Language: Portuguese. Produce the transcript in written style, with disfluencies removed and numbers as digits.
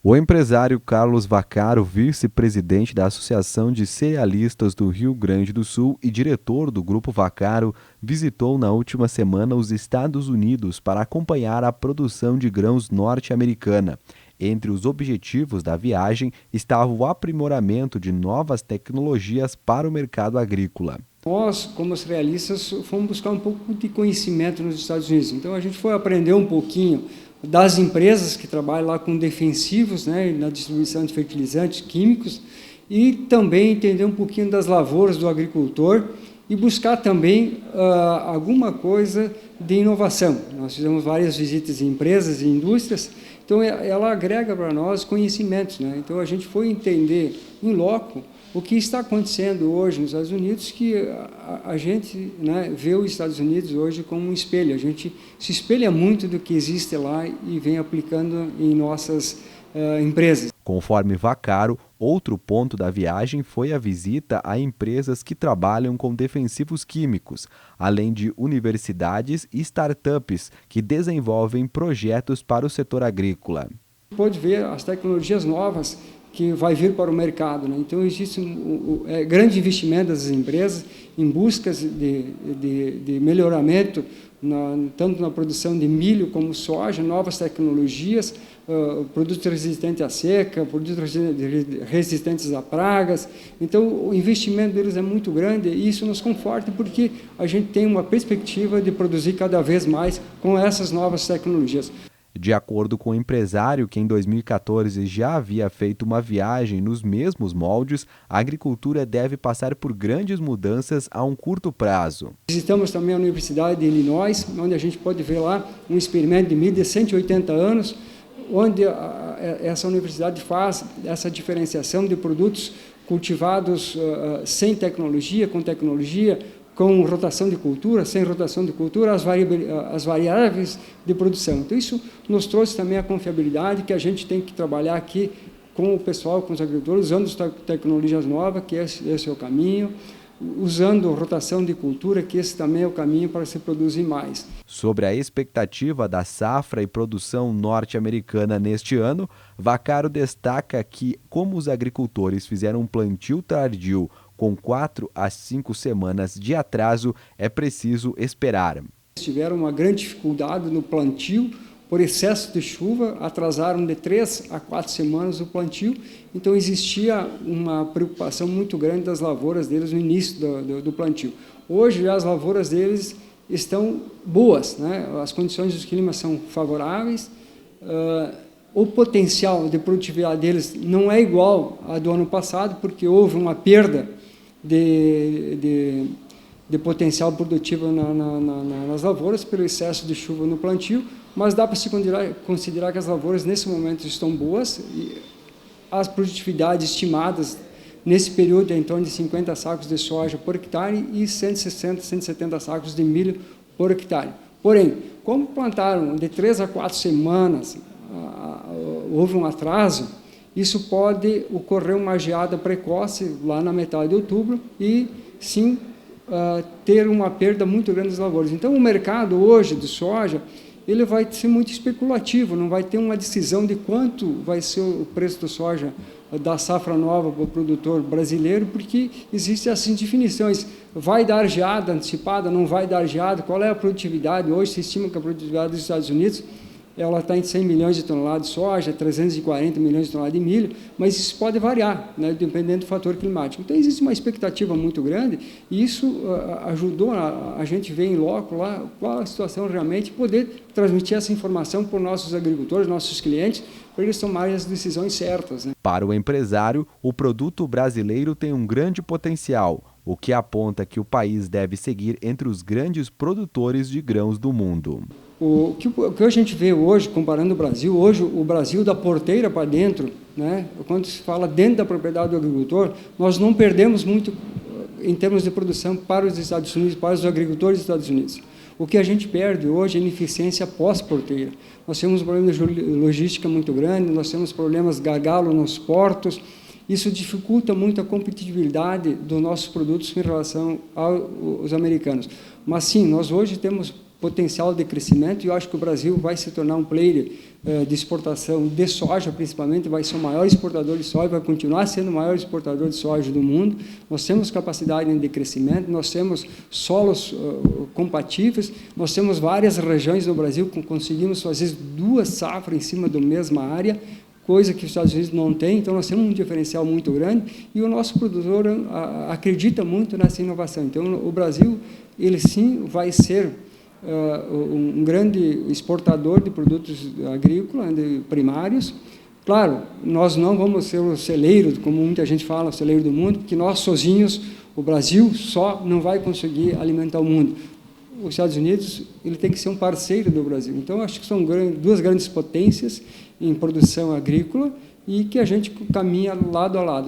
O empresário Carlos Vaccaro, vice-presidente da Associação de Cerealistas do Rio Grande do Sul e diretor do Grupo Vaccaro, visitou na última semana os Estados Unidos para acompanhar a produção de grãos norte-americana. Entre os objetivos da viagem estava o aprimoramento de novas tecnologias para o mercado agrícola. Nós, como cerealistas, fomos buscar um pouco de conhecimento nos Estados Unidos. Então, a gente foi aprender um pouquinho das empresas que trabalham lá com defensivos, né, na distribuição de fertilizantes químicos, e também entender um pouquinho das lavouras do agricultor e buscar também alguma coisa de inovação. Nós fizemos várias visitas em empresas e indústrias, então ela agrega para nós conhecimentos, né? Então a gente foi entender em loco o que está acontecendo hoje nos Estados Unidos, que a gente, né, vê os Estados Unidos hoje como um espelho. A gente se espelha muito do que existe lá e vem aplicando em nossas empresas. Conforme Vaccaro, outro ponto da viagem foi a visita a empresas que trabalham com defensivos químicos, além de universidades e startups que desenvolvem projetos para o setor agrícola. Pode ver as tecnologias novas que vai vir para o mercado, né? Então existe grande investimento das empresas em buscas de melhoramento, tanto na produção de milho como soja, novas tecnologias, produtos resistentes à seca, produtos resistentes a pragas. Então o investimento deles é muito grande e isso nos conforta porque a gente tem uma perspectiva de produzir cada vez mais com essas novas tecnologias. De acordo com o empresário, que em 2014 já havia feito uma viagem nos mesmos moldes, a agricultura deve passar por grandes mudanças a um curto prazo. Visitamos também a Universidade de Illinois, onde a gente pode ver lá um experimento de milho de 180 anos, onde essa universidade faz essa diferenciação de produtos cultivados sem tecnologia, com rotação de cultura, sem rotação de cultura, as variáveis de produção. Então, isso nos trouxe também a confiabilidade que a gente tem que trabalhar aqui com o pessoal, com os agricultores, usando tecnologias novas, que esse é o caminho, usando rotação de cultura, que esse também é o caminho para se produzir mais. Sobre a expectativa da safra e produção norte-americana neste ano, Vaccaro destaca que, como os agricultores fizeram um plantio tardio com 4 a 5 semanas de atraso, é preciso esperar. Tiveram uma grande dificuldade no plantio, por excesso de chuva, atrasaram de 3 a 4 semanas o plantio, então existia uma preocupação muito grande das lavouras deles no início do plantio. Hoje as lavouras deles estão boas, né? As condições dos climas são favoráveis, o potencial de produtividade deles não é igual ao do ano passado, porque houve uma perda de potencial produtivo nas lavouras pelo excesso de chuva no plantio, mas dá para se considerar que as lavouras nesse momento estão boas e as produtividades estimadas nesse período é em torno de 50 sacos de soja por hectare e 160, 170 sacos de milho por hectare. Porém, como plantaram de 3 a 4 semanas, houve um atraso, isso pode ocorrer uma geada precoce lá na metade de outubro e, sim, ter uma perda muito grande das lavouras. Então, o mercado hoje de soja, ele vai ser muito especulativo, não vai ter uma decisão de quanto vai ser o preço da soja da safra nova para o produtor brasileiro, porque existem essas indefinições. Vai dar geada antecipada, não vai dar geada? Qual é a produtividade? Hoje se estima que a produtividade dos Estados Unidos ela está em 100 milhões de toneladas de soja, 340 milhões de toneladas de milho, mas isso pode variar, né, dependendo do fator climático. Então, existe uma expectativa muito grande e isso ajudou a gente ver em loco lá qual a situação realmente, poder transmitir essa informação para os nossos agricultores, nossos clientes, para eles tomarem as decisões certas, né? Para o empresário, o produto brasileiro tem um grande potencial, o que aponta que o país deve seguir entre os grandes produtores de grãos do mundo. O que a gente vê hoje, comparando o Brasil, hoje o Brasil da porteira para dentro, né, quando se fala dentro da propriedade do agricultor, nós não perdemos muito em termos de produção para os Estados Unidos, para os agricultores dos Estados Unidos. O que a gente perde hoje é ineficiência pós-porteira. Nós temos um problema de logística muito grande, nós temos problemas gargalo nos portos, isso dificulta muito a competitividade dos nossos produtos em relação aos americanos. Mas sim, nós hoje temos potencial de crescimento, e eu acho que o Brasil vai se tornar um player de exportação de soja, principalmente, vai ser o maior exportador de soja, vai continuar sendo o maior exportador de soja do mundo. Nós temos capacidade de crescimento, nós temos solos compatíveis, nós temos várias regiões no Brasil que conseguimos fazer 2 safras em cima da mesma área, coisa que os Estados Unidos não têm, então nós temos um diferencial muito grande, e o nosso produtor acredita muito nessa inovação. Então, o Brasil, ele sim vai ser um grande exportador de produtos agrícolas, primários. Claro, nós não vamos ser o celeiro, como muita gente fala, o celeiro do mundo, porque nós sozinhos, o Brasil só não vai conseguir alimentar o mundo. Os Estados Unidos, ele tem que ser um parceiro do Brasil. Então, acho que são 2 grandes potências em produção agrícola e que a gente caminha lado a lado.